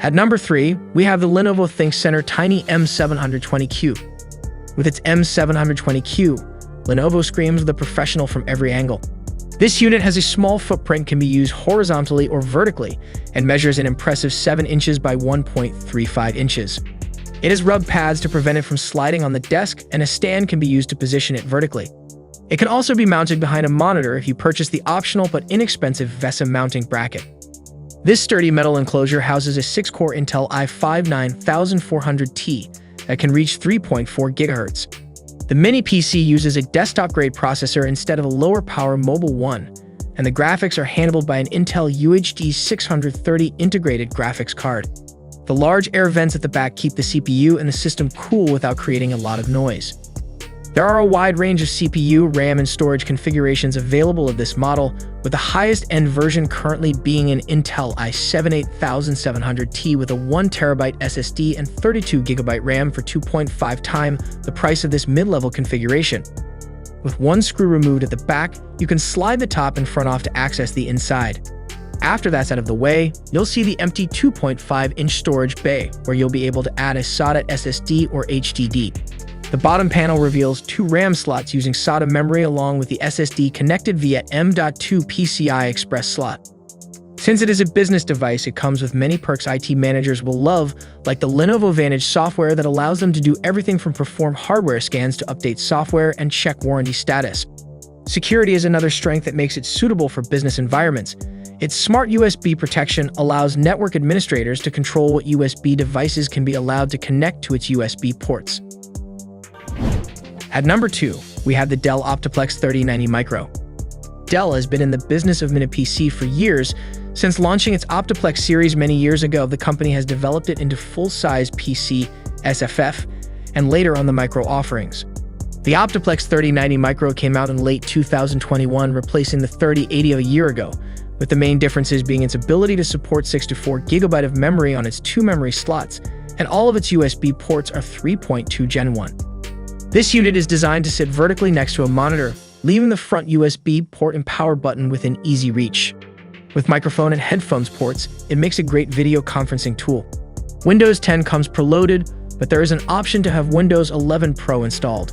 At number 3, we have the Lenovo ThinkCentre Tiny M720q. With its M720q, Lenovo screams with a professional from every angle. This unit has a small footprint, can be used horizontally or vertically, and measures an impressive 7 inches by 1.35 inches. It has rub pads to prevent it from sliding on the desk, and a stand can be used to position it vertically. It can also be mounted behind a monitor if you purchase the optional but inexpensive VESA mounting bracket. This sturdy metal enclosure houses a 6-core Intel i5 9400T that can reach 3.4 GHz. The Mini PC uses a desktop-grade processor instead of a lower-power mobile one, and the graphics are handled by an Intel UHD 630 integrated graphics card. The large air vents at the back keep the CPU and the system cool without creating a lot of noise. There are a wide range of CPU, RAM, and storage configurations available of this model, with the highest-end version currently being an Intel i7 8700T with a 1TB SSD and 32GB RAM for 2.5 times the price of this mid-level configuration. With one screw removed at the back, you can slide the top and front off to access the inside. After that's out of the way, you'll see the empty 2.5-inch storage bay, where you'll be able to add a SATA SSD or HDD. The bottom panel reveals 2 RAM slots using SATA memory along with the SSD connected via M.2 PCI Express slot. Since it is a business device, it comes with many perks IT managers will love, like the Lenovo Vantage software that allows them to do everything from perform hardware scans to update software and check warranty status. Security is another strength that makes it suitable for business environments. Its smart USB protection allows network administrators to control what USB devices can be allowed to connect to its USB ports. At number 2, we have the Dell Optiplex 3090 Micro. Dell has been in the business of mini PC for years. Since launching its Optiplex series many years ago, the company has developed it into full-size PC, SFF, and later on the Micro offerings. The Optiplex 3090 Micro came out in late 2021, replacing the 3080 of a year ago, with the main differences being its ability to support 64GB of memory on its 2 memory slots, and all of its USB ports are 3.2 Gen 1. This unit is designed to sit vertically next to a monitor, leaving the front USB port and power button within easy reach. With microphone and headphones ports, it makes a great video conferencing tool. Windows 10 comes preloaded, but there is an option to have Windows 11 Pro installed.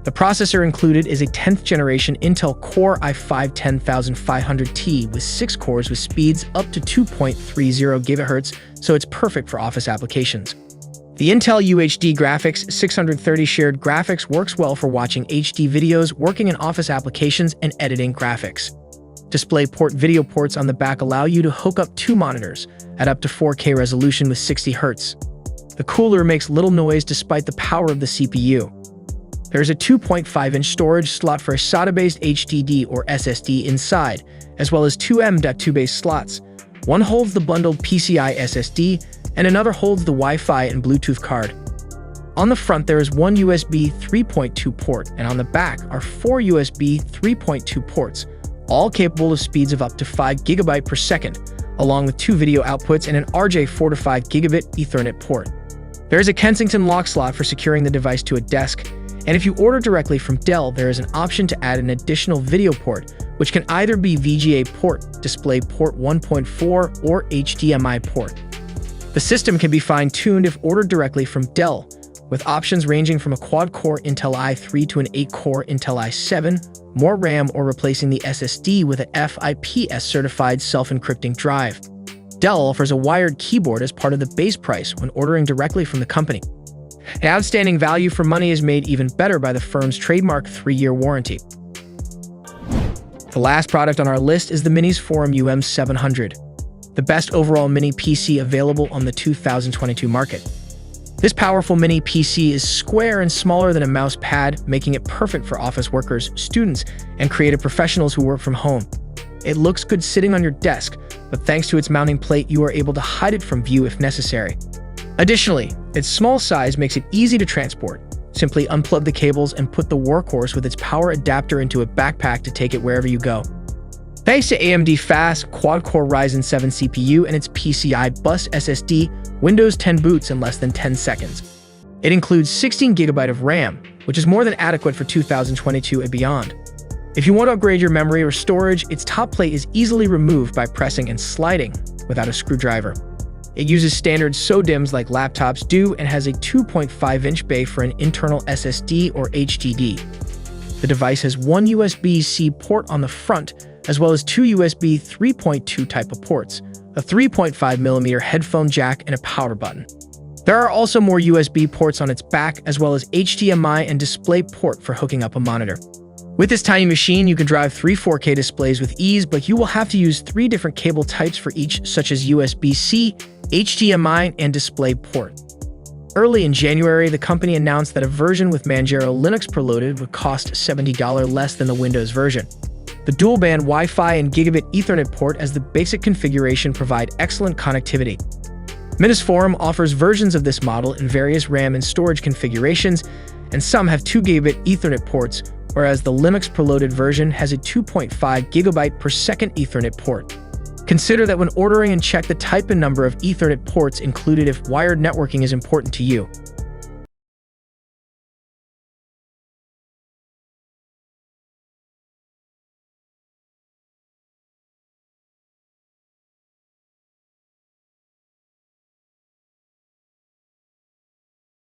The processor included is a 10th generation Intel Core i5 10500T with 6 cores with speeds up to 2.30 GHz, so it's perfect for office applications. The Intel UHD Graphics 630 shared graphics works well for watching HD videos, working in office applications, and editing graphics. DisplayPort video ports on the back allow you to hook up 2 monitors at up to 4K resolution with 60 Hz. The cooler makes little noise despite the power of the CPU. There is a 2.5-inch storage slot for a SATA-based HDD or SSD inside, as well as 2 M.2-based slots. One holds the bundled PCIe SSD, and another holds the Wi-Fi and Bluetooth card. On the front, there is one USB 3.2 port, and on the back are 4 USB 3.2 ports, all capable of speeds of up to 5 GB per second, along with 2 video outputs and an RJ4 to 5 gigabit Ethernet port. There is a Kensington lock slot for securing the device to a desk, and if you order directly from Dell, there is an option to add an additional video port, which can either be VGA port, DisplayPort 1.4, or HDMI port. The system can be fine-tuned if ordered directly from Dell, with options ranging from a quad-core Intel i3 to an 8-core Intel i7, more RAM, or replacing the SSD with an FIPS-certified self-encrypting drive. Dell offers a wired keyboard as part of the base price when ordering directly from the company. An outstanding value for money is made even better by the firm's trademark 3-year warranty. The last product on our list is the Minisforum UM700. The best overall mini PC available on the 2022 market. This powerful mini PC is square and smaller than a mouse pad, making it perfect for office workers, students, and creative professionals who work from home. It looks good sitting on your desk, but thanks to its mounting plate, you are able to hide it from view if necessary. Additionally, its small size makes it easy to transport. Simply unplug the cables and put the workhorse with its power adapter into a backpack to take it wherever you go. Thanks to AMD fast quad-core Ryzen 7 CPU and its PCI bus SSD, Windows 10 boots in less than 10 seconds. It includes 16GB of RAM, which is more than adequate for 2022 and beyond. If you want to upgrade your memory or storage, its top plate is easily removed by pressing and sliding without a screwdriver. It uses standard SODIMMs like laptops do and has a 2.5-inch bay for an internal SSD or HDD. The device has one USB-C port on the front, as well as two USB 3.2 type of ports, a 3.5mm headphone jack, and a power button. There are also more USB ports on its back, as well as HDMI and display port for hooking up a monitor. With this tiny machine, you can drive three 4K displays with ease, but you will have to use three different cable types for each, such as USB-C, HDMI, and display port. Early in January, the company announced that a version with Manjaro Linux preloaded would cost $70 less than the Windows version. The dual-band Wi-Fi and Gigabit Ethernet port as the basic configuration provide excellent connectivity. Minisforum offers versions of this model in various RAM and storage configurations, and some have 2 Gigabit Ethernet ports, whereas the Linux preloaded version has a 2.5 GB per second Ethernet port. Consider that when ordering and check the type and number of Ethernet ports included if wired networking is important to you.